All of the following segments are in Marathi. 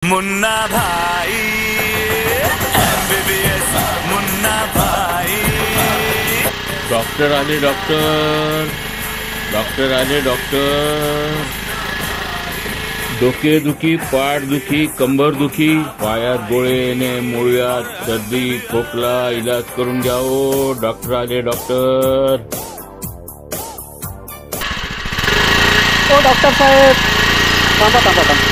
मुन्ना भाई MBBS मुन्ना भाई। डॉक्टर आले डॉक्टर, डॉक्टर आले डॉक्टर। डोकेदुखी, पाठदुखी, कंबरदुखी, पायात गोळे येणे, मूळव्याध, सर्दी, खोकला इलाज करून घ्या ओ। डॉक्टर आले डॉक्टर। ओ डॉक्टर साहेब, थांबा थांबा थांबा।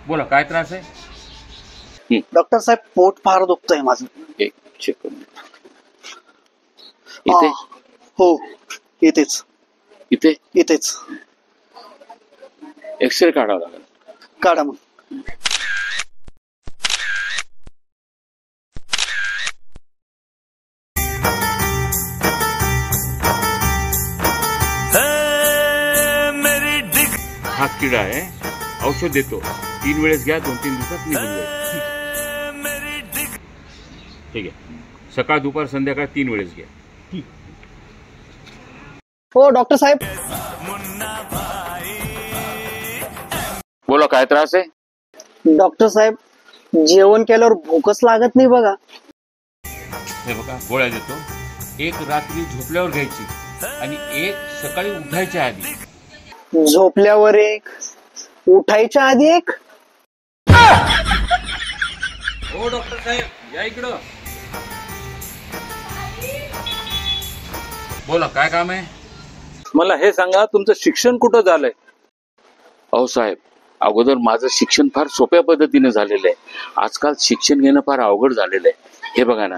बोला, काय त्रास आहे? डॉक्टर साहेब, पोट फार दुखतंय माझं। एक सेकंद। इथे? हो, इथेच इथे? इथेच। एक्सरे काढावा लागेल। काढा मग। हा किडा आहे, औषध देतो, 3 वेळेस घ्या, 2-3 दिवसात निघून जाईल। ठीक आहे, सकाळ दुपार संध्याकाळ 3 वेळेस घ्या। हो डॉक्टर साहेब। बोला, काय त्रास आहे? डॉक्टर साहेब, जेवण केल्यावर भूकच लागत नाही बघा। हे बघा, गोळ्या देतो, एक रात्री झोपल्यावर घ्यायची आणि एक सकाळी उठायच्या आधी। झोपल्यावर एक, उठायच्या आधी एक। हो डॉक्टर साहेब, या इकडं। बोला, काय काम आहे? मला हे सांगा, तुमचं शिक्षण कुठं झालंय? अहो साहेब, अगोदर माझं शिक्षण फार सोप्या पद्धतीने झालेलं आहे। आजकाल शिक्षण घेणं फार अवघड झालेलं आहे। हे बघा ना,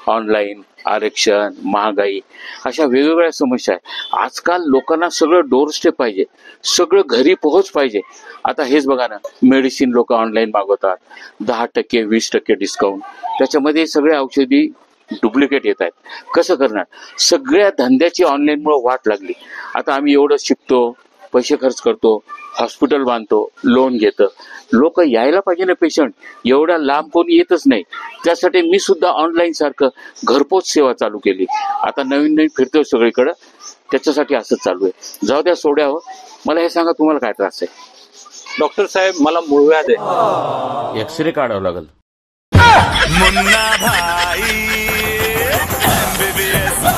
ऑनलाईन, आरक्षण, महागाई, अशा वेगवेगळ्या समस्या आहेत। आजकाल लोकांना सगळं डोरस्टेप पाहिजे, सगळं घरी पोहोच पाहिजे। आता हेच बघा ना, मेडिसिन लोक ऑनलाईन मागवतात, 10%, 20% डिस्काउंट। त्याच्यामध्ये सगळे औषधी डुप्लिकेट येत आहेत। कसं करणार? सगळ्या धंद्याची ऑनलाईनमुळे वाट लागली। आता आम्ही एवढं शिकतो, पैसे खर्च करतो, हॉस्पिटल बांधतो, लोन घेतं, लोक यायला पाहिजे ना पेशंट, एवढ्या लांब कोणी येतच नाही। त्यासाठी मी सुद्धा ऑनलाईन सारखं घरपोच सेवा चालू केली। आता नवीन नवीन फिरतोय सगळीकडं, त्याच्यासाठी असंच चालू आहे। जाऊ द्या, सोड्यावं। मला हे सांगा, तुम्हाला काय त्रास आहे? डॉक्टर साहेब, मला मूळव्याध आहे। एक्सरे काढावं लागेल। मुन्ना भाई MBBS